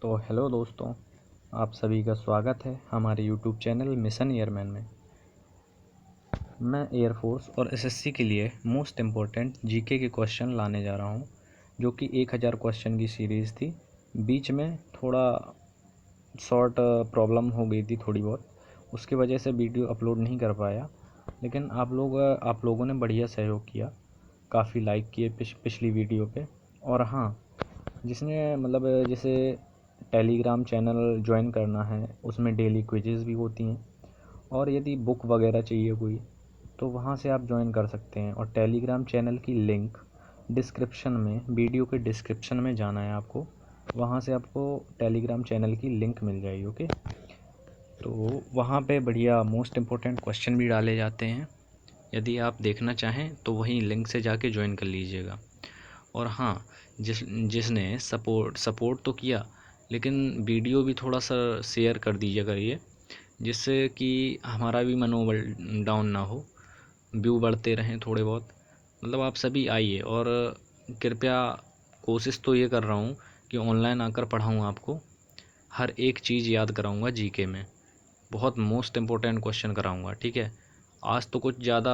तो हेलो दोस्तों, आप सभी का स्वागत है हमारे यूट्यूब चैनल मिशन एयरमैन में। मैं एयरफोर्स और एसएससी के लिए मोस्ट इम्पोर्टेंट जीके के क्वेश्चन लाने जा रहा हूं, जो कि 1000 क्वेश्चन की सीरीज़ थी। बीच में थोड़ा शॉर्ट प्रॉब्लम हो गई थी थोड़ी बहुत, उसकी वजह से वीडियो अपलोड नहीं कर पाया। लेकिन आप लोगों ने बढ़िया सहयोग किया, काफ़ी लाइक किए पिछली वीडियो पे। और हाँ, जिसने मतलब जैसे टेलीग्राम चैनल ज्वाइन करना है, उसमें डेली क्विज़ेज़ भी होती हैं। और यदि बुक वगैरह चाहिए कोई, तो वहाँ से आप ज्वाइन कर सकते हैं। और टेलीग्राम चैनल की लिंक डिस्क्रिप्शन में, वीडियो के डिस्क्रिप्शन में जाना है आपको, वहाँ से आपको टेलीग्राम चैनल की लिंक मिल जाएगी। ओके, तो वहाँ पे बढ़िया मोस्ट इम्पोर्टेंट क्वेश्चन भी डाले जाते हैं। यदि आप देखना चाहें तो वहीं लिंक से जाके ज्वाइन कर लीजिएगा। और हाँ, जिसने सपोर्ट तो किया, लेकिन वीडियो भी थोड़ा सा शेयर कर दीजिए करिए, जिससे कि हमारा भी मनोबल डाउन ना हो, व्यू बढ़ते रहें थोड़े बहुत। मतलब आप सभी आइए, और कृपया कोशिश तो ये कर रहा हूँ कि ऑनलाइन आकर पढ़ाऊँ आपको, हर एक चीज़ याद कराऊँगा जीके में, बहुत मोस्ट इम्पोर्टेंट क्वेश्चन कराऊँगा। ठीक है, आज तो कुछ ज़्यादा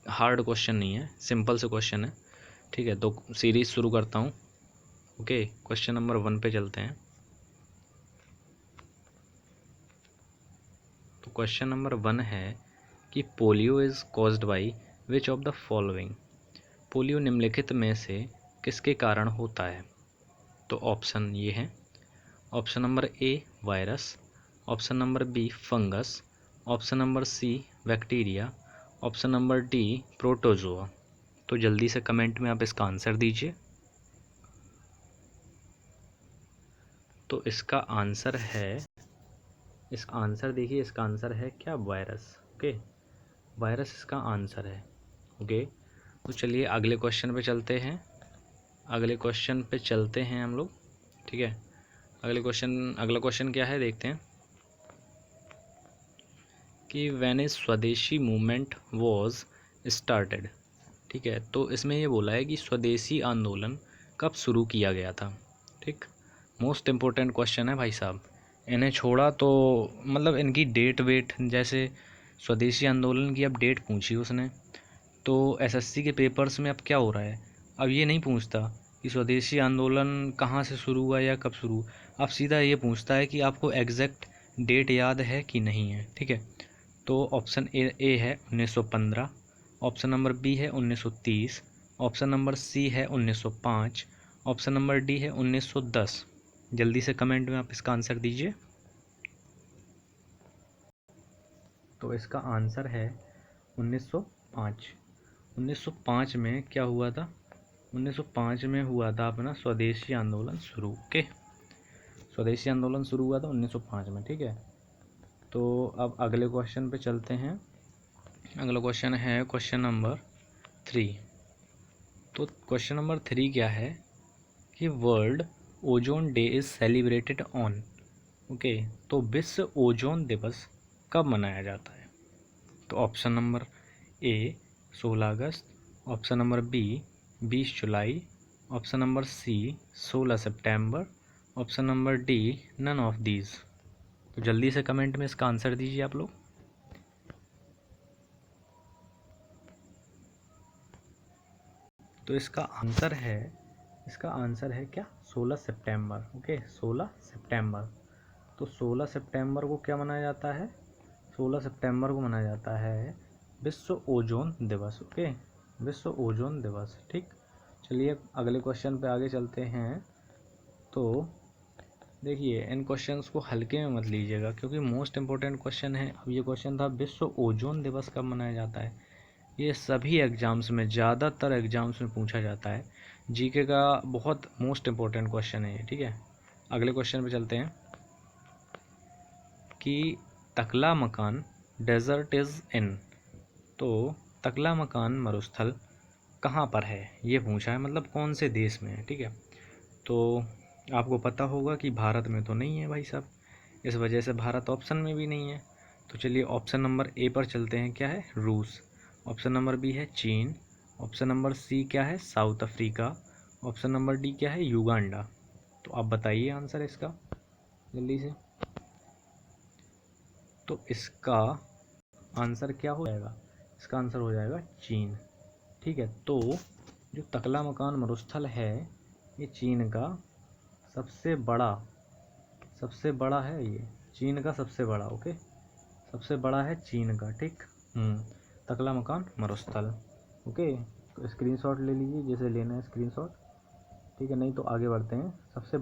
हार्ड क्वेश्चन नहीं है, सिंपल से क्वेश्चन है। ठीक है, तो सीरीज़ शुरू करता हूँ। ओके, क्वेश्चन नंबर 1 पे चलते हैं। तो क्वेश्चन नंबर 1 है कि polio is caused by which of the following. Polio निम्नलिखित में से किसके कारण होता है? तो ऑप्शन ये हैं। Option number A virus, option number B fungus, option number C bacteria, option number D protozoa. तो जल्दी से कमेंट में आप इसका आंसर दीजिए। तो इसका आंसर है, इसका आंसर देखिए, इसका आंसर है क्या? वायरस। ओके, वायरस इसका आंसर है। ओके, तो चलिए अगले क्वेश्चन पे चलते हैं। अगले क्वेश्चन पे चलते हैं हम लोग। ठीक है, अगला क्वेश्चन क्या है देखते हैं कि व्हेन इज स्वदेशी मूवमेंट वॉज स्टार्टेड। ठीक है, तो इसमें ये बोला है कि स्वदेशी आंदोलन कब शुरू किया गया था। ठीक, मोस्ट इम्पोर्टेंट क्वेश्चन है भाई साहब। इन्हें छोड़ा तो मतलब इनकी डेट वेट, जैसे स्वदेशी आंदोलन की अब डेट पूछी उसने, तो एसएससी के पेपर्स में अब क्या हो रहा है, अब ये नहीं पूछता कि स्वदेशी आंदोलन कहाँ से शुरू हुआ या कब शुरू। अब सीधा ये पूछता है कि आपको एग्जैक्ट डेट याद है कि नहीं है। ठीक है, तो ऑप्शन ए है 1915, ऑप्शन नंबर बी है 1930, ऑप्शन नंबर सी है 1905, ऑप्शन नंबर डी है 1910। जल्दी से कमेंट में आप इसका आंसर दीजिए। तो इसका आंसर है 1905। 1905 में क्या हुआ था? 1905 में हुआ था अपना स्वदेशी आंदोलन शुरू। ओके, स्वदेशी आंदोलन शुरू हुआ था 1905 में। ठीक है, तो अब अगले क्वेश्चन पे चलते हैं। अगला क्वेश्चन है क्वेश्चन नंबर 3। तो क्वेश्चन नंबर 3 क्या है कि world ozone day is celebrated on. Okay, तो विश्व ओजोन दिवस कब मनाया जाता है? तो ऑप्शन नंबर ए 16 अगस्त, ऑप्शन नंबर बी 20 जुलाई, ऑप्शन नंबर सी 16 सितंबर, option number D none of these. तो जल्दी से कमेंट में इसका आंसर दीजिए आप लोग। तो इसका आंसर है क्या? 16 सितंबर। ओके, 16 सितंबर। तो 16 सितंबर को क्या मनाया जाता है? 16 सितंबर को मनाया जाता है विश्व ओजोन दिवस। ओके, विश्व ओजोन दिवस। ठीक, चलिए अगले क्वेश्चन पे आगे चलते हैं। तो देखिए, इन क्वेश्चंस को हल्के में मत लीजिएगा, क्योंकि मोस्ट इम्पोर्टेंट क्वेश्चन है। अब ये क्वेश्चन था विश्व ओजोन दिवस कब मनाया जाता है। ये सभी एग्ज़ाम्स में, ज़्यादातर एग्ज़ाम्स में पूछा जाता है। जीके का बहुत मोस्ट इम्पोर्टेंट क्वेश्चन है ये। ठीक है, अगले क्वेश्चन पे चलते हैं कि तकला मकान डेजर्ट इज़ इन। तो तकला मकान मरुस्थल कहाँ पर है, ये पूछा है, मतलब कौन से देश में है। ठीक है, तो आपको पता होगा कि भारत में तो नहीं है भाई साहब, इस वजह से भारत ऑप्शन में भी नहीं है। तो चलिए ऑप्शन नंबर ए पर चलते हैं, क्या है? रूस। ऑप्शन नंबर बी है चीन, ऑप्शन नंबर सी क्या है? South Africa, option number D क्या है? युगांडा। तो आप बताइए आंसर इसका जल्दी से। तो इसका आंसर क्या हो जाएगा? इसका आंसर हो जाएगा चीन। ठीक है, तो जो तकला-मकान मरुस्थल है ये चीन का सबसे बड़ा है, ये चीन का सबसे बड़ा, ओके, सबसे बड़ा है चीन का। ठीक, तकला-मकान मरुस्थल, ओके। तो स्क्रीनशॉट ले लीजिए जैसे लेना है स्क्रीनशॉट, ठीक है, नहीं तो आगे बढ़ते हैं। सबसे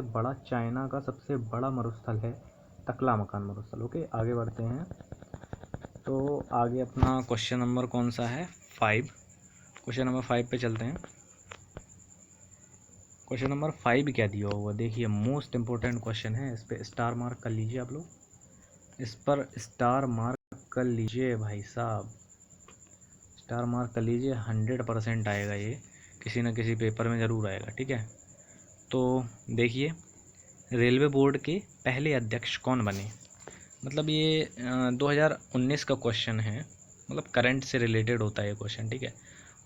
बड़ा चाइना का सबसे बड़ा मरुस्थल है तकला-मकान मरुस्थल, ओके। आगे बढ़ते हैं। तो आगे अपना क्वेश्चन नंबर कौन सा है? 5। क्वेश्चन नंबर 5 पे चलते हैं। क्वेश्चन नंबर 5 क्या दिया हुआ देखिए, मोस्ट इम्पोर्टेंट क्वेश्चन है, इस पर स्टार मार्क कर लीजिए आप लोग, इस पर स्टार मार्क कर लीजिए भाई साहब, स्टार मार्क कर लीजिए। 100% आएगा ये, किसी न किसी पेपर में ज़रूर आएगा, ठीक है। तो देखिए, रेलवे बोर्ड के पहले अध्यक्ष कौन बने? मतलब ये 2019 का क्वेश्चन है, मतलब करंट से रिलेटेड होता है ये क्वेश्चन, ठीक है।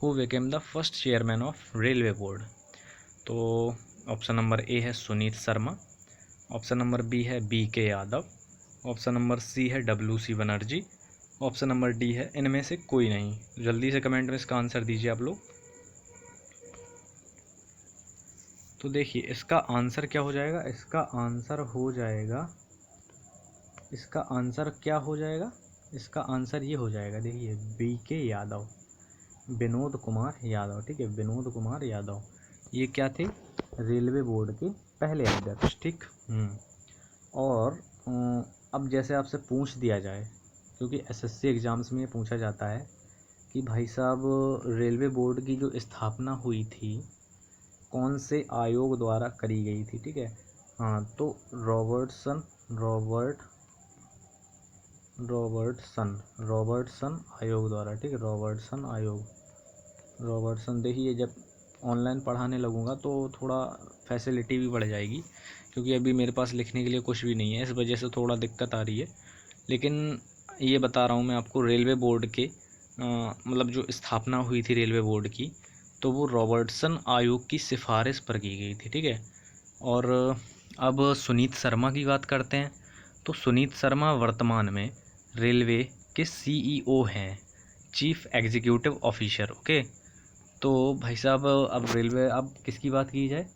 Who became the first chairman of railway board? तो ऑप्शन नंबर ए है Sunit Sharma, option number B है BK Yadav, option number C है WC Banerjee, option number D है इनमें से कोई नहीं। जल्दी से कमेंट में इसका आंसर दीजिए आप लोग। तो देखिए इसका आंसर क्या हो जाएगा? इसका आंसर हो जाएगा, इसका आंसर क्या हो जाएगा? इसका आंसर ये हो जाएगा, देखिए BK यादव, विनोद कुमार यादव, ठीक है, विनोद कुमार यादव। ये क्या थे? रेलवे बोर्ड के पहले अध्यक्ष, ठीक। और अब जैसे आपसे पूछ दिया जाए, क्योंकि SSC एग्ज़ाम्स में ये पूछा जाता है कि भाई साहब रेलवे बोर्ड की जो स्थापना हुई थी कौन से आयोग द्वारा करी गई थी, ठीक है। हाँ, तो रॉबर्टसन आयोग द्वारा, ठीक है, रॉबर्टसन आयोग, रॉबर्टसन। देखिए जब ऑनलाइन पढ़ाने लगूंगा तो थोड़ा फैसिलिटी भी बढ़ जाएगी, क्योंकि अभी मेरे पास लिखने के लिए कुछ भी नहीं है, इस वजह से थोड़ा दिक्कत आ रही है। लेकिन ये बता रहा हूँ मैं आपको, रेलवे बोर्ड के मतलब जो स्थापना हुई थी रेलवे बोर्ड की, तो वो रॉबर्टसन आयोग की सिफारिश पर की गई थी, ठीक है। और अब सुनीत शर्मा की बात करते हैं। तो सुनीत शर्मा वर्तमान में रेलवे के CEO हैं, चीफ एग्जीक्यूटिव ऑफिसर, ओके। तो भाई साहब अब रेलवे, अब किसकी बात की जाए?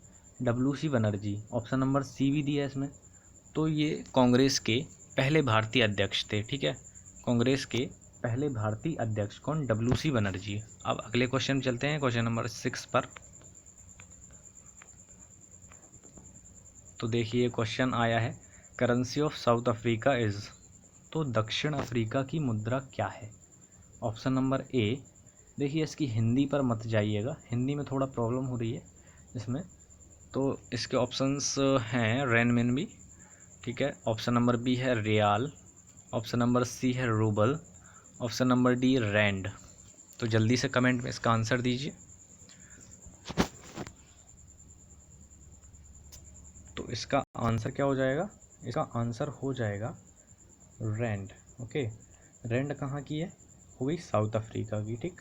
WC Banerjee, option number C भी दिया है इसमें। तो ये कांग्रेस के पहले भारतीय अध्यक्ष थे, ठीक है, कांग्रेस के पहले भारतीय अध्यक्ष कौन? WC बनर्जी। अब अगले क्वेश्चन चलते हैं, क्वेश्चन नंबर 6 पर। तो देखिए क्वेश्चन आया है, currency of south Africa is. तो दक्षिण अफ्रीका की मुद्रा क्या है? ऑप्शन नंबर ए, देखिए इसकी हिंदी पर मत जाइएगा, हिंदी में थोड़ा प्रॉब्लम हो रही है इसमें। तो इसके ऑप्शंस हैं रेनमिनबी, ठीक है, ऑप्शन नंबर बी है रियाल, ऑप्शन नंबर सी है rouble, option number D rand. तो जल्दी से कमेंट में इसका आंसर दीजिए। तो इसका आंसर क्या हो जाएगा? इसका आंसर हो जाएगा रैंड, ओके। रैंड कहाँ की है? हो गई साउथ अफ्रीका की, ठीक।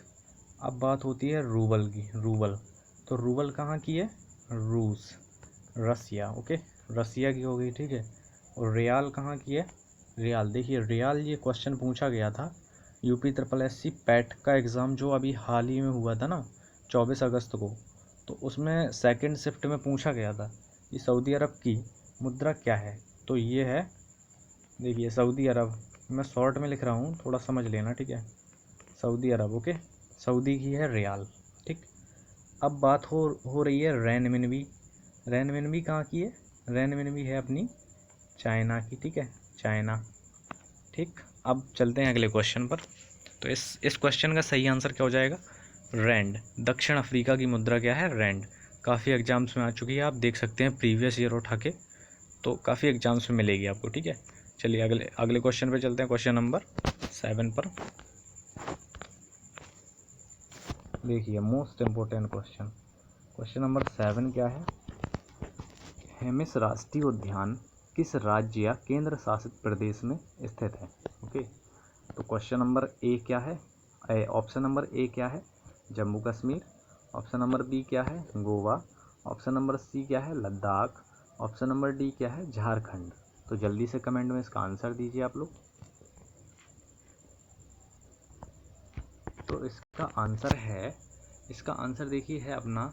अब बात होती है रूबल की, रूबल। तो रूबल कहाँ की है? रूस, रसिया, ओके, रसिया की हो गई, ठीक है। और रियाल कहाँ की है? रियाल, देखिए रियाल ये क्वेश्चन पूछा गया था UPSSC पैट का एग्ज़ाम जो अभी हाल ही में हुआ था ना 24 अगस्त को, तो उसमें सेकंड शिफ्ट में पूछा गया था कि सऊदी अरब की मुद्रा क्या है। तो ये है, देखिए सऊदी अरब, मैं शॉर्ट में लिख रहा हूँ, थोड़ा समझ लेना, ठीक है। सऊदी अरब, ओके, सऊदी की है रियाल, ठीक। अब बात हो रही है रेनमिनबी। रेनमिनबी कहाँ की है? रेनमिनबी है अपनी चाइना की, ठीक है, चाइना, ठीक। अब चलते हैं अगले क्वेश्चन पर। तो इस क्वेश्चन का सही आंसर क्या हो जाएगा? रैंड। दक्षिण अफ्रीका की मुद्रा क्या है? रैंड। काफ़ी एग्जाम्स में आ चुकी है, आप देख सकते हैं प्रीवियस ईयर उठा के, तो काफ़ी एग्जाम्स में मिलेगी आपको, ठीक है। चलिए अगले क्वेश्चन पे चलते हैं, क्वेश्चन नंबर 7 पर। देखिए most important question, question number 7 क्या है? हेमिस राष्ट्रीय उद्यान किस राज्य या केंद्र शासित प्रदेश में स्थित है? ओके, तो क्वेश्चन नंबर ए क्या है? ऑप्शन नंबर ए क्या है? Jammu Kashmir, option number B क्या है? गोवा, ऑप्शन नंबर सी क्या है, लद्दाख। ऑप्शन नंबर डी क्या है, झारखंड। तो जल्दी से कमेंट में इसका आंसर दीजिए आप लोग। तो इसका आंसर देखिए है अपना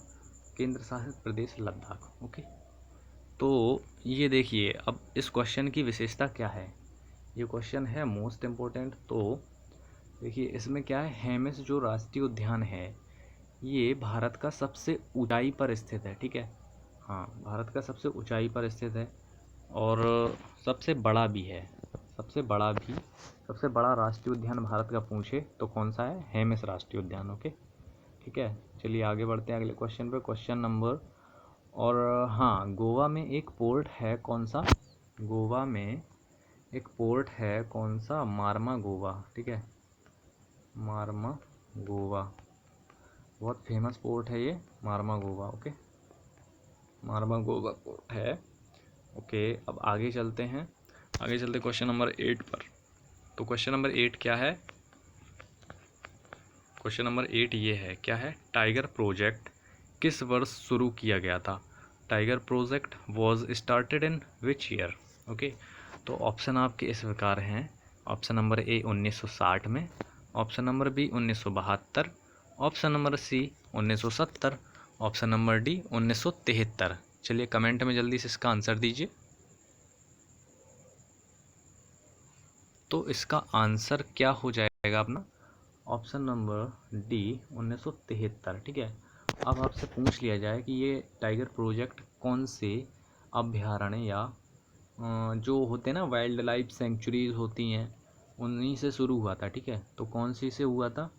केंद्र शासित प्रदेश लद्दाख। ओके, तो ये देखिए अब इस क्वेश्चन की विशेषता क्या है। ये क्वेश्चन है मोस्ट इम्पोर्टेंट। तो देखिए इसमें क्या है, हेमिस जो राष्ट्रीय उद्यान है ये भारत का सबसे ऊंचाई पर स्थित है। ठीक है, हाँ, भारत का सबसे ऊंचाई पर स्थित है और सबसे बड़ा भी है। सबसे बड़ा राष्ट्रीय उद्यान भारत का पूछे तो कौन सा है, हेमिस राष्ट्रीय उद्यान। ओके, ठीक है, चलिए आगे बढ़ते हैं अगले क्वेश्चन पे। क्वेश्चन नंबर, और हाँ, गोवा में एक पोर्ट है कौन सा, गोवा में एक पोर्ट है कौन सा, मार्मा गोवा। ठीक है, मार्मा गोवा, बहुत फेमस पोर्ट है ये मार्मा गोवा। ओके, मार्मा गोवा पोर्ट है। ओके, अब आगे चलते हैं क्वेश्चन नंबर 8 पर। तो क्वेश्चन नंबर 8 क्या है, क्वेश्चन नंबर 8 ये है, क्या है, टाइगर प्रोजेक्ट किस वर्ष शुरू किया गया था। Tiger project was started in which year. Okay, तो ऑप्शन आपके इस प्रकार हैं। ऑप्शन नंबर ए 1960 में, option number B 1972, option number C 1970, option number D 1973। चलिए कमेंट में जल्दी से इसका आंसर दीजिए। तो इसका आंसर क्या हो जाएगा अपना, ऑप्शन नंबर डी 1973। ठीक है, अब आपसे पूछ लिया जाए कि ये टाइगर प्रोजेक्ट कौन से अभयारण्य या जो होते हैं ना वाइल्ड लाइफ सेंचुरीज होती हैं उन्हीं से शुरू हुआ था। ठीक है, तो कौन सी से हुआ था,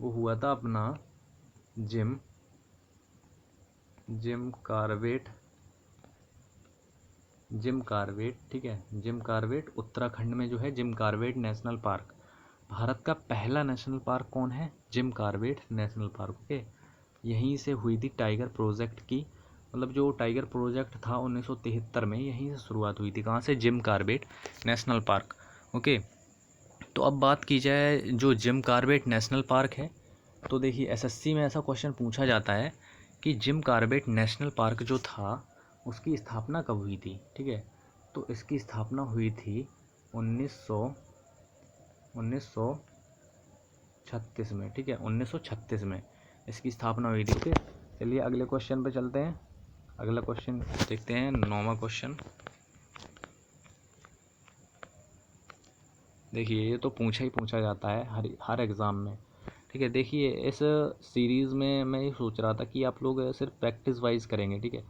वो हुआ था अपना जिम कार्बेट। ठीक है, जिम कार्बेट उत्तराखंड में जो है Jim Corbett national park, Bharat का पहला नेशनल पार्क कौन है, Jim Corbett national park. Okay, यहीं से हुई थी टाइगर प्रोजेक्ट की, मतलब जो टाइगर प्रोजेक्ट था 1973 में यहीं से शुरुआत हुई थी। कहाँ से, Jim Corbett national park. Okay, तो अब बात की जाए जो जिम कार्बेट नेशनल पार्क है, तो देखिए एसएससी में ऐसा क्वेश्चन पूछा जाता है कि जिम कार्बेट नेशनल पार्क जो था उसकी स्थापना कब हुई थी। ठीक है, तो इसकी स्थापना हुई थी 1936 में। ठीक है, 1936 में इसकी स्थापना हुई थी। ओके, चलिए अगले क्वेश्चन पे चलते हैं। अगला क्वेश्चन देखते हैं, 9वां क्वेश्चन। देखिए ये तो पूछा जाता है हर एग्ज़ाम में। ठीक है, देखिए इस सीरीज़ में मैं ये सोच रहा था कि आप लोग सिर्फ प्रैक्टिस वाइज करेंगे। ठीक है,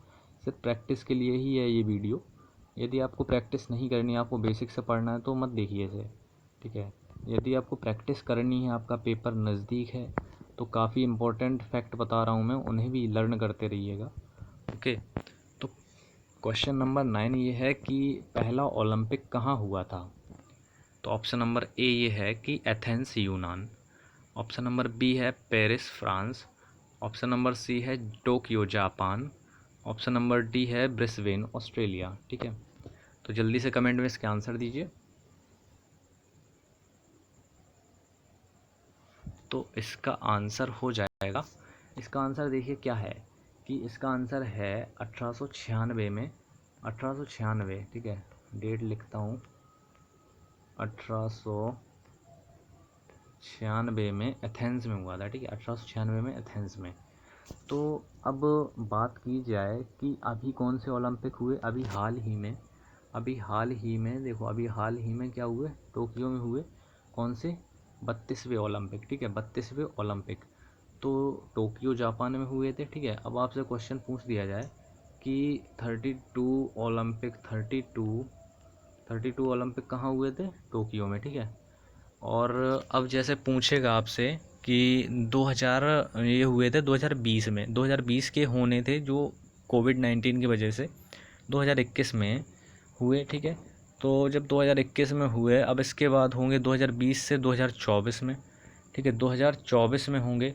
सिर्फ प्रैक्टिस के लिए ही है ये वीडियो। यदि आपको प्रैक्टिस नहीं करनी है, आपको बेसिक से पढ़ना है तो मत देखिए इसे। ठीक है, यदि आपको प्रैक्टिस करनी है, आपका पेपर नज़दीक है, तो काफ़ी इम्पोर्टेंट फैक्ट बता रहा हूँ मैं, उन्हें भी लर्न करते रहिएगा। ओके, तो क्वेश्चन नंबर 9 ये है कि पहला ओलंपिक कहाँ हुआ था। तो ऑप्शन नंबर ए ये है कि एथेंस यूनान, ऑप्शन नंबर बी है Paris France, option number C है Tokyo Japan, option number D है ब्रिस्बेन ऑस्ट्रेलिया। ठीक है, तो जल्दी से कमेंट में इसके आंसर दीजिए। तो इसका आंसर हो जाएगा, इसका आंसर देखिए क्या है कि इसका आंसर है 1896 में, 1896। ठीक है, डेट लिखता हूँ, 1896 में एथेंस में हुआ था। ठीक है, 1896 में एथेंस में। तो अब बात की जाए कि अभी कौन से ओलंपिक हुए, अभी हाल ही में देखो, अभी हाल ही में क्या हुए, टोक्यो में हुए कौन से, 32वें ओलंपिक। ठीक है, 32वें ओलंपिक तो टोक्यो जापान में हुए थे। ठीक है, अब आपसे क्वेश्चन पूछ दिया जाए कि 32 ओलंपिक कहाँ हुए थे, टोक्यो में। ठीक है, और अब जैसे पूछेगा आपसे कि 2000 ये हुए थे 2020 में, 2020 के होने थे जो कोविड-19 की वजह से 2021 में हुए। ठीक है, तो जब 2021 में हुए, अब इसके बाद होंगे 2020 से 2024 में। ठीक है, 2024 में होंगे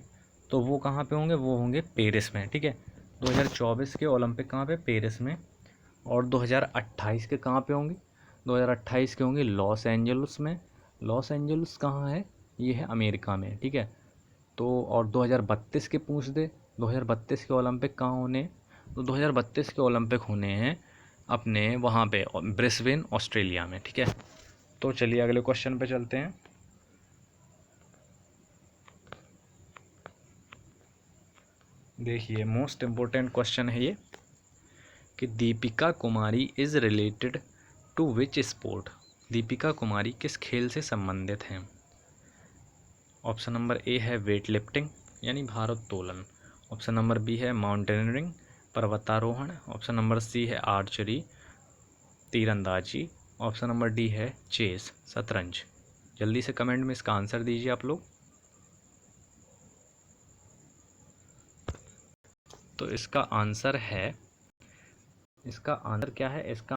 तो वो कहाँ पे होंगे, वो होंगे पेरिस में। ठीक है, 2024 के ओलंपिक कहाँ पे, पेरिस में। और 2028 के कहाँ पे होंगे, 2028 के होंगे लॉस एंजल्स में। लॉस एंजल्स कहाँ है, ये है अमेरिका में। ठीक है, तो और 2032 के पूछ दे, 2032 के ओलंपिक कहाँ होने, तो 2032 के ओलंपिक होने हैं अपने वहाँ पे ब्रिस्बेन ऑस्ट्रेलिया में, ठीक है। तो चलिए अगले क्वेश्चन पे चलते हैं। देखिए मोस्ट इम्पोर्टेंट क्वेश्चन है ये कि Deepika Kumari is related to which sport. Deepika Kumari किस खेल से संबंधित हैं। ऑप्शन नंबर ए है वेट लिफ्टिंग यानी भारोत्तोलन। ऑप्शन नंबर बी है माउंटेनियरिंग पर्वतारोहण। ऑप्शन नंबर सी है आर्चरी तीरंदाजी। ऑप्शन नंबर डी है चेस शतरंज। जल्दी से कमेंट में इसका आंसर दीजिए आप लोग। तो इसका आंसर क्या है, इसका